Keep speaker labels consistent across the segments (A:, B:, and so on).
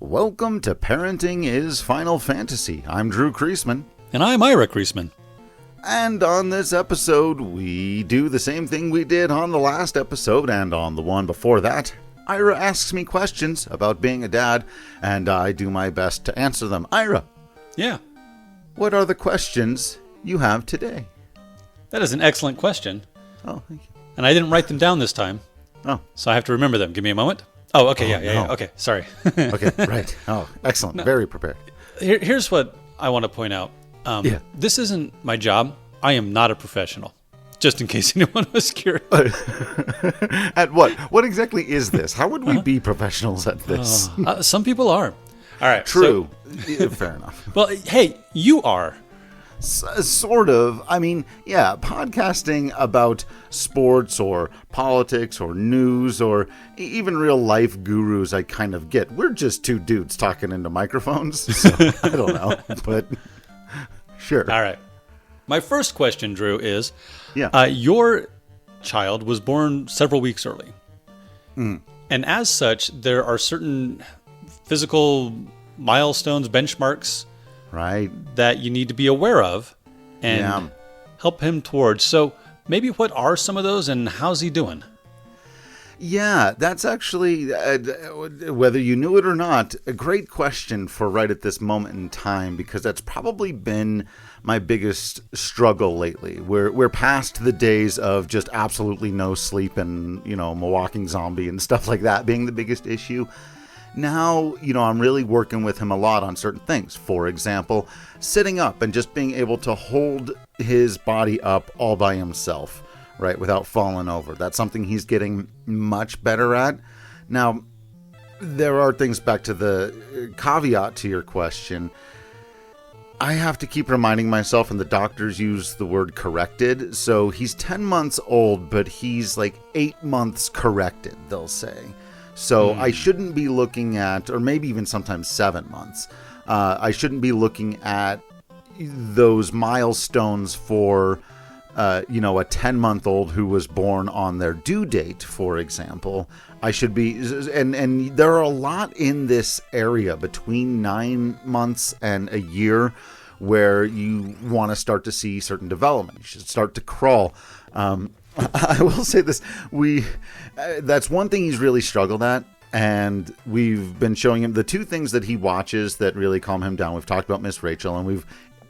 A: Welcome to Parenting is Final Fantasy. I'm Drew Kreisman.
B: And I'm Ira Kreisman.
A: And on this episode, we do the same thing we did on the last episode and on the one before that. Ira asks me questions about being a dad, and I do my best to answer them. Ira.
B: Yeah.
A: What are the questions you have today?
B: That is an excellent question.
A: Oh, thank you.
B: And I didn't write them down this time.
A: Oh.
B: So I have to remember them. Give me a moment. Oh, okay. Yeah. Okay. Sorry.
A: Okay, right. Oh, excellent. No. Very prepared.
B: Here's what I want to point out. This isn't my job. I am not a professional. Just in case anyone was curious.
A: At what? What exactly is this? How would we be professionals at this?
B: Some people are. All right.
A: True. Fair enough.
B: Well, hey, you are.
A: Sort of. I mean, yeah, podcasting about sports or politics or news or even real life gurus I kind of get. We're just two dudes talking into microphones, so I don't know, but sure.
B: All right. My first question, Drew, is
A: yeah.
B: Your child was born several weeks early. And as such, there are certain physical milestones, benchmarks,
A: right,
B: that you need to be aware of and help him towards. So maybe what are some of those and how's he doing?
A: Yeah, that's actually, whether you knew it or not, a great question for right at this moment in time, because that's probably been my biggest struggle lately. We're past the days of just absolutely no sleep and, Milwaukee zombie and stuff like that being the biggest issue. Now, I'm really working with him a lot on certain things. For example, sitting up and just being able to hold his body up all by himself, right, without falling over. That's something he's getting much better at. Now, there are things, back to the caveat to your question, I have to keep reminding myself, and the doctors use the word corrected. So he's 10 months old, but he's like 8 months corrected, they'll say. So I shouldn't be looking at, or maybe even sometimes 7 months, I shouldn't be looking at those milestones for, a 10-month-old who was born on their due date, for example. I should be, and there are a lot in this area between 9 months and a year where you want to start to see certain development. You should start to crawl. I will say this, that's one thing he's really struggled at, and we've been showing him the two things that he watches that really calm him down. We've talked about Miss Rachel, and we've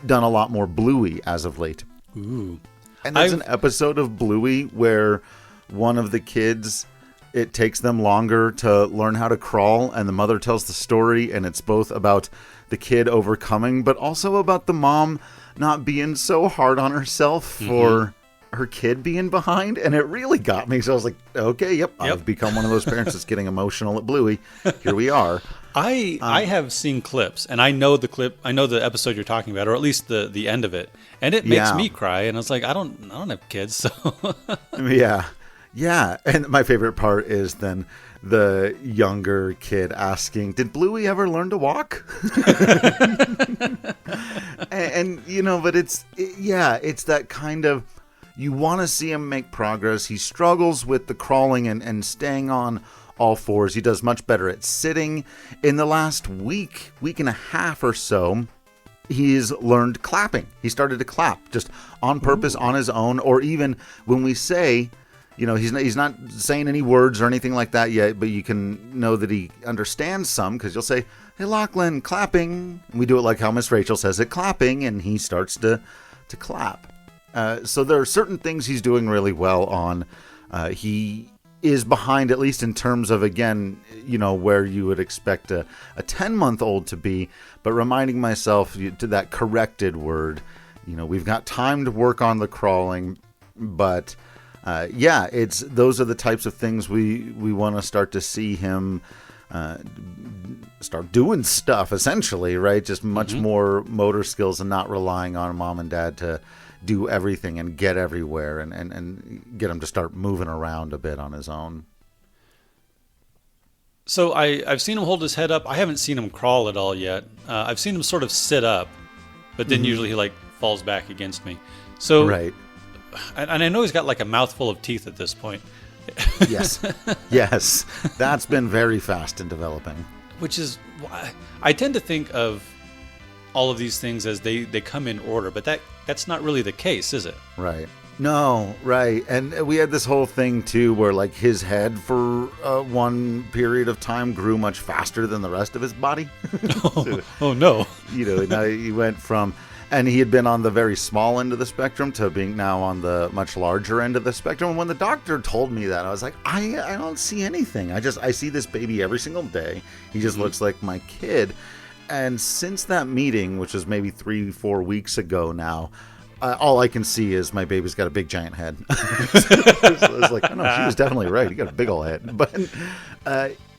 A: done a lot more Bluey as of late.
B: Ooh.
A: And there's an episode of Bluey where one of the kids, it takes them longer to learn how to crawl, and the mother tells the story, and it's both about the kid overcoming, but also about the mom not being so hard on herself for her kid being behind, and it really got me. So I was like, okay, yep. I've become one of those parents that's getting emotional at Bluey. Here we are.
B: I have seen clips, and I know the clip. I know the episode you're talking about, or at least the end of it, and it makes me cry. And I was like, I don't have kids, so
A: yeah. And my favorite part is then the younger kid asking, "Did Bluey ever learn to walk?" and but it's that kind of. You want to see him make progress. He struggles with the crawling and staying on all fours. He does much better at sitting. In the last week and a half or so, he's learned clapping. He started to clap just on purpose, on his own, or even when we say, he's not saying any words or anything like that yet, but you can know that he understands some, because you'll say, "Hey, Lachlan, clapping." And we do it like how Miss Rachel says it, clapping, and he starts to clap. So there are certain things he's doing really well on. He is behind, at least in terms of, again, where you would expect a 10-month-old to be, but reminding myself to that corrected word, we've got time to work on the crawling, but those are the types of things we want to start to see him start doing stuff, essentially, right? Just much more motor skills and not relying on mom and dad to do everything and get everywhere and get him to start moving around a bit on his own.
B: So I've seen him hold his head up. I haven't seen him crawl at all yet. I've seen him sort of sit up, but then usually he falls back against me. So
A: right.
B: And I know he's got a mouthful of teeth at this point.
A: Yes. That's been very fast in developing.
B: which is why I tend to think of all of these things as they come in order, but that's not really the case, is it?
A: Right. No, right. And we had this whole thing too where like his head for one period of time grew much faster than the rest of his body.
B: Oh no.
A: Now he went from, and he had been on the very small end of the spectrum to being now on the much larger end of the spectrum. And when the doctor told me that, I was like, I don't see anything. I see this baby every single day. He just looks like my kid. And since that meeting, which was maybe 3-4 weeks ago now, all I can see is my baby's got a big giant head. So I was like, oh, no, she was definitely right. He got a big old head. But,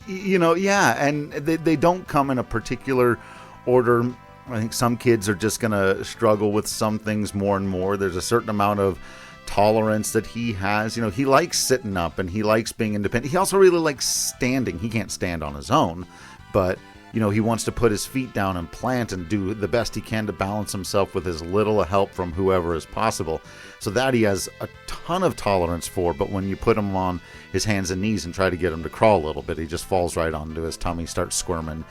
A: yeah, and they don't come in a particular order. I think some kids are just going to struggle with some things more and more. There's a certain amount of tolerance that he has. He likes sitting up and he likes being independent. He also really likes standing. He can't stand on his own, but he wants to put his feet down and plant and do the best he can to balance himself with as little help from whoever as possible. So that he has a ton of tolerance for, but when you put him on his hands and knees and try to get him to crawl a little bit, he just falls right onto his tummy, starts squirming.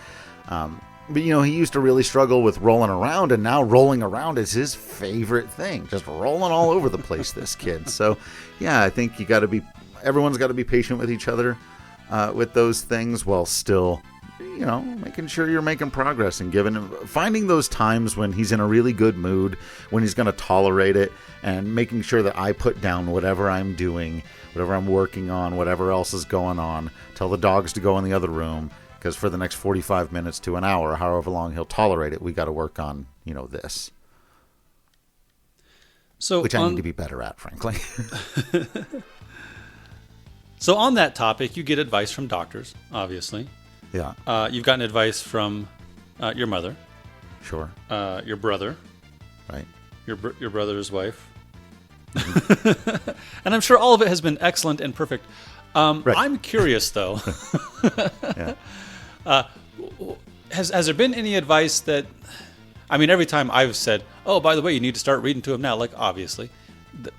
A: But, he used to really struggle with rolling around, and now rolling around is his favorite thing. Just rolling all over the place, this kid. So, yeah, I think everyone's got to be patient with each other with those things while still making sure you're making progress and finding those times when he's in a really good mood, when he's going to tolerate it, and making sure that I put down whatever I'm doing, whatever I'm working on, whatever else is going on, tell the dogs to go in the other room, because for the next 45 minutes to an hour, however long he'll tolerate it, we got to work on, this. Which I need to be better at, frankly.
B: So on that topic, you get advice from doctors, obviously.
A: Yeah.
B: You've gotten advice from your mother.
A: Sure.
B: Your brother.
A: Right.
B: Your brother's wife. And I'm sure all of it has been excellent and perfect. Right. I'm curious, though. Yeah. Has there been any advice that... I mean, every time I've said, oh, by the way, you need to start reading to him now, like, obviously.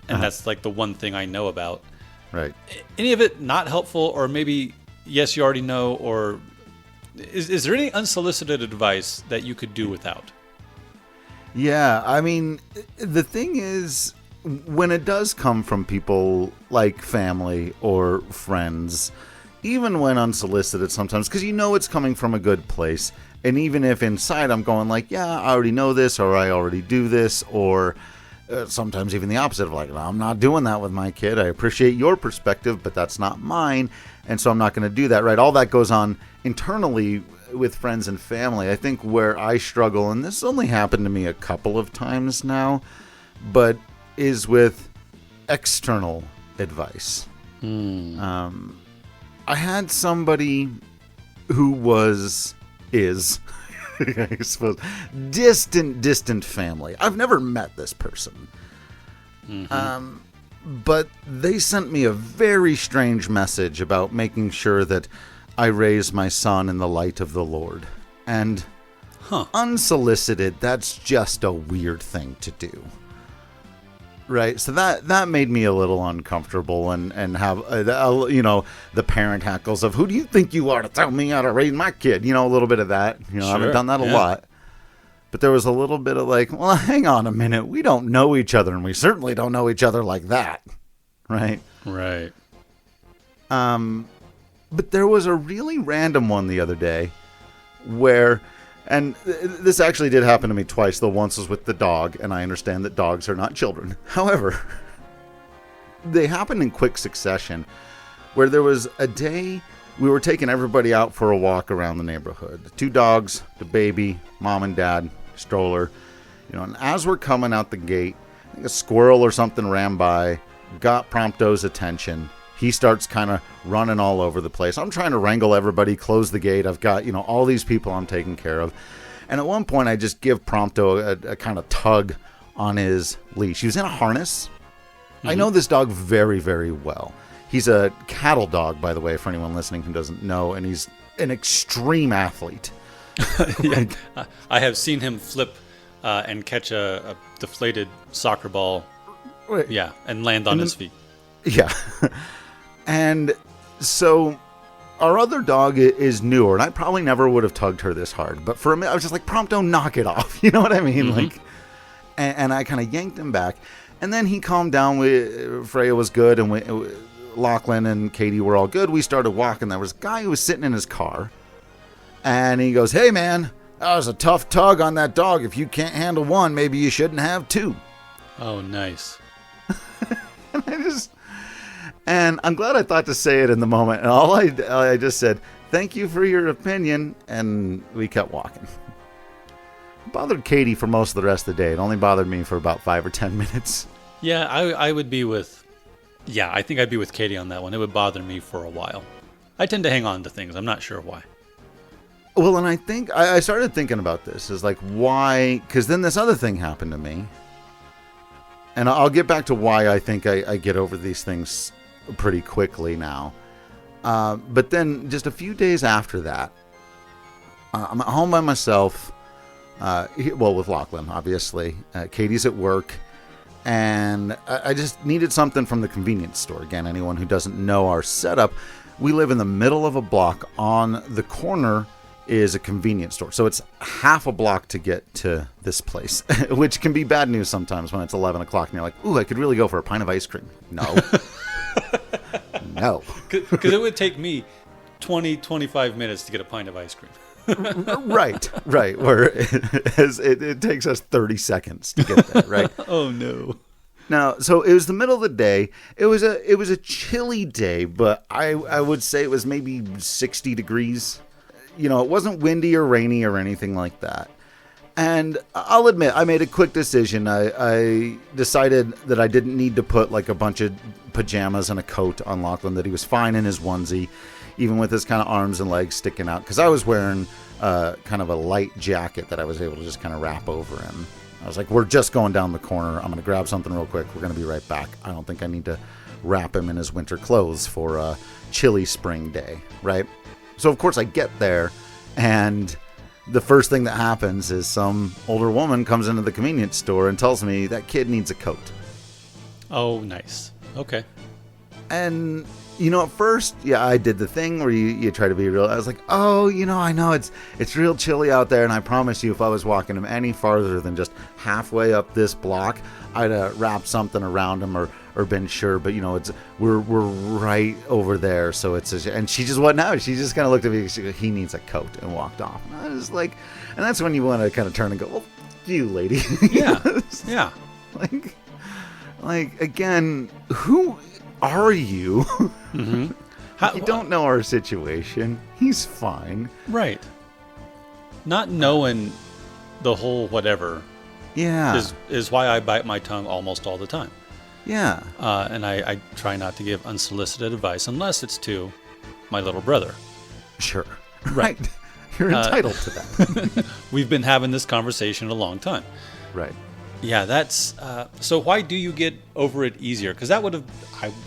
B: And that's, like, the one thing I know about.
A: Right.
B: Any of it not helpful, or maybe, yes, you already know, or... Is there any unsolicited advice that you could do without?
A: Yeah, I mean, the thing is, when it does come from people like family or friends, even when unsolicited sometimes, because it's coming from a good place, and even if inside I'm going like, yeah, I already know this, or I already do this, or sometimes even the opposite of like, no, I'm not doing that with my kid. I appreciate your perspective, but that's not mine, and so I'm not going to do that, right? All that goes on internally with friends and family. I think where I struggle, and this only happened to me a couple of times now, but is with external advice. I had somebody who is I suppose distant family. I've never met this person. But they sent me a very strange message about making sure that I raise my son in the light of the Lord. And unsolicited, that's just a weird thing to do. Right, so that made me a little uncomfortable, and have the parent hackles of, who do you think you are to tell me how to raise my kid? A little bit of that. Sure, I haven't done that a lot, but there was a little bit of like, well, hang on a minute, we don't know each other, and we certainly don't know each other like that, right?
B: Right.
A: But there was a really random one the other day where. And this actually did happen to me twice, though once was with the dog, and I understand that dogs are not children. However, they happened in quick succession, where there was a day we were taking everybody out for a walk around the neighborhood. The 2 dogs, the baby, mom and dad, stroller. And as we're coming out the gate, I think a squirrel or something ran by, got Prompto's attention. He starts kind of running all over the place. I'm trying to wrangle everybody, close the gate. I've got, all these people I'm taking care of. And at one point, I just give Prompto a kind of tug on his leash. He was in a harness. I know this dog very, very well. He's a cattle dog, by the way, for anyone listening who doesn't know. And he's an extreme athlete.
B: Yeah. I have seen him flip and catch a deflated soccer ball. Yeah, and land on his feet.
A: Yeah. And so our other dog is newer, and I probably never would have tugged her this hard. But for a minute, I was just like, Prompto, knock it off. You know what I mean?
B: Mm-hmm.
A: Like, and I kind of yanked him back. And then he calmed down. Freya was good, and Lachlan and Katie were all good. We started walking. There was a guy who was sitting in his car, and he goes, "Hey, man, that was a tough tug on that dog. If you can't handle one, maybe you shouldn't have two."
B: Oh, nice.
A: And I'm glad I thought to say it in the moment. And all I just said, "Thank you for your opinion," and we kept walking. It bothered Katie for most of the rest of the day. It only bothered me for about 5 or 10 minutes.
B: Yeah, I would be with... Yeah, I think I'd be with Katie on that one. It would bother me for a while. I tend to hang on to things. I'm not sure why.
A: Well, and I think I started thinking about this. Is like, why? Because then this other thing happened to me. And I'll get back to why I think I get over these things pretty quickly now. But then just a few days after that, I'm at home by myself. With Lachlan, obviously. Katie's at work. And I just needed something from the convenience store. Again, anyone who doesn't know our setup, we live in the middle of a block. On the corner is a convenience store. So it's half a block to get to this place, which can be bad news sometimes when it's 11 o'clock and you're like, ooh, I could really go for a pint of ice cream. No. No.
B: Because it would take me 25 minutes to get a pint of ice cream.
A: Right. Where it takes us 30 seconds to get there, right?
B: Oh, no.
A: Now, so it was the middle of the day. It was a chilly day, but I would say it was maybe 60 degrees. You know, it wasn't windy or rainy or anything like that. And I'll admit, I made a quick decision. I decided that I didn't need to put like a bunch of pajamas and a coat on Lachlan, that he was fine in his onesie, even with his kind of arms and legs sticking out. Because I was wearing kind of a light jacket that I was able to just kind of wrap over him. I was like, we're just going down the corner. I'm going to grab something real quick. We're going to be right back. I don't think I need to wrap him in his winter clothes for a chilly spring day, right? So, of course, I get there, and the first thing that happens is some older woman comes into the convenience store and tells me that kid needs a coat.
B: Oh, nice. Okay.
A: And, you know, at first, yeah, I did the thing where you try to be real. I was like, oh, you know, I know it's real chilly out there, and I promise you if I was walking him any farther than just halfway up this block, I'd wrapped something around him or been sure. But, you know, we're right over there, so and she just wasn't out. She just kind of looked at me, she goes, he needs a coat, and walked off. And I was like, and that's when you want to kind of turn and go, well, you lady.
B: Yeah, yeah.
A: Like, again, who are you?
B: Mm-hmm.
A: You don't know our situation. He's fine.
B: Right. Not knowing the whole whatever is why I bite my tongue almost all the time.
A: Yeah.
B: And I try not to give unsolicited advice unless it's to my little brother.
A: Sure. Right. You're entitled to that.
B: We've been having this conversation a long time.
A: Right.
B: Yeah, that's... so why do you get over it easier? Because that would have...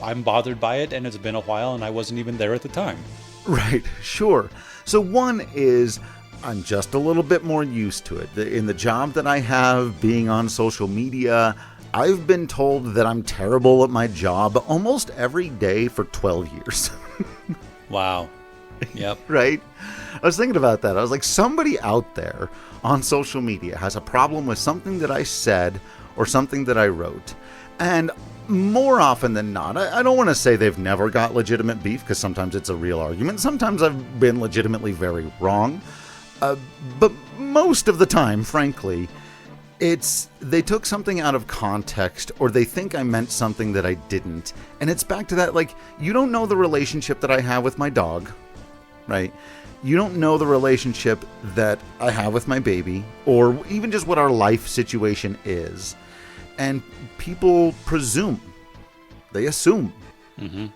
B: I'm bothered by it, and it's been a while, and I wasn't even there at the time.
A: Right. Sure. So one is... I'm just a little bit more used to it. In the job that I have, being on social media, I've been told that I'm terrible at my job almost every day for 12 years.
B: Wow. Yep.
A: Right? I was thinking about that. I was like, somebody out there on social media has a problem with something that I said or something that I wrote. And more often than not, I don't want to say they've never got legitimate beef, because sometimes it's a real argument. Sometimes I've been legitimately very wrong. But most of the time, frankly, it's they took something out of context, or they think I meant something that I didn't. And it's back to that, like, you don't know the relationship that I have with my dog, right? You don't know the relationship that I have with my baby, or even just what our life situation is. And people presume. They assume.
B: Mm-hmm.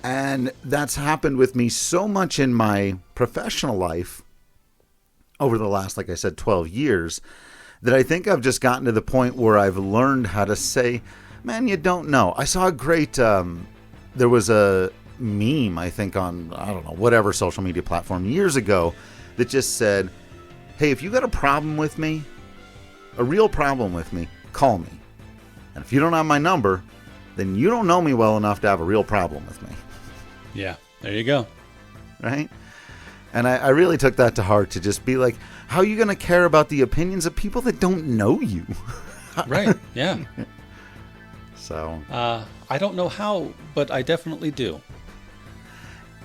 A: And that's happened with me so much in my professional life over the last, like I said, 12 years, that I think I've just gotten to the point where I've learned how to say, man, you don't know. I saw a great, there was a meme, I think, on, I don't know, whatever social media platform years ago that just said, hey, if you got a problem with me, a real problem with me, call me. And if you don't have my number, then you don't know me well enough to have a real problem with me.
B: Yeah, there you go.
A: right? And I really took that to heart, to just be like, how are you going to care about the opinions of people that don't know you?
B: Right, yeah.
A: So
B: I don't know how, but I definitely do.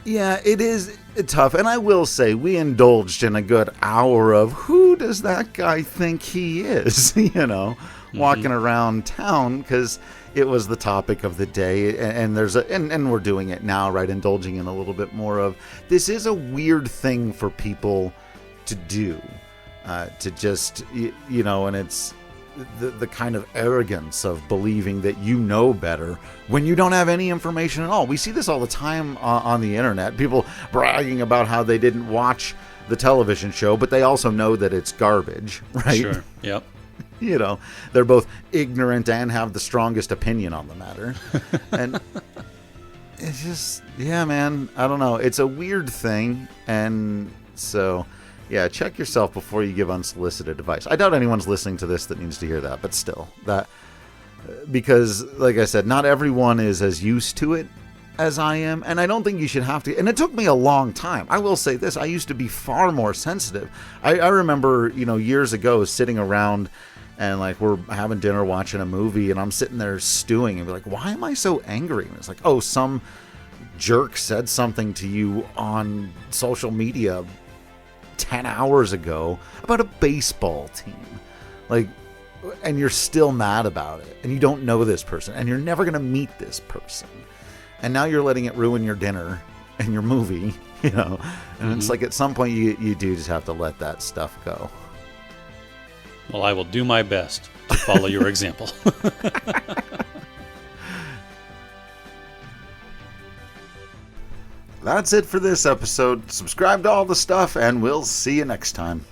A: yeah, it is tough. And I will say, we indulged in a good hour of who does that guy think he is, walking around town, because it was the topic of the day. And there's and we're doing it now, right? Indulging in a little bit more of, this is a weird thing for people to do, to just, and it's the kind of arrogance of believing that you know better when you don't have any information at all. We see this all the time on the internet. People bragging about how they didn't watch the television show, but they also know that it's garbage, right?
B: Sure, yep.
A: They're both ignorant and have the strongest opinion on the matter. And it's just, yeah, man, I don't know. It's a weird thing. And so, yeah, check yourself before you give unsolicited advice. I doubt anyone's listening to this that needs to hear that, but still, because, like I said, not everyone is as used to it as I am, and I don't think you should have to. And it took me a long time. I will say this: I used to be far more sensitive. I remember, years ago, sitting around and like we're having dinner, watching a movie, and I'm sitting there stewing and be like, why am I so angry? And it's like, oh, some jerk said something to you on social media 10 hours ago about a baseball team, and you're still mad about it, and you don't know this person, and you're never going to meet this person, and now you're letting it ruin your dinner and your movie, and it's like, at some point you do just have to let that stuff go.
B: Well, I will do my best to follow your example.
A: That's it for this episode. Subscribe to all the stuff, and we'll see you next time.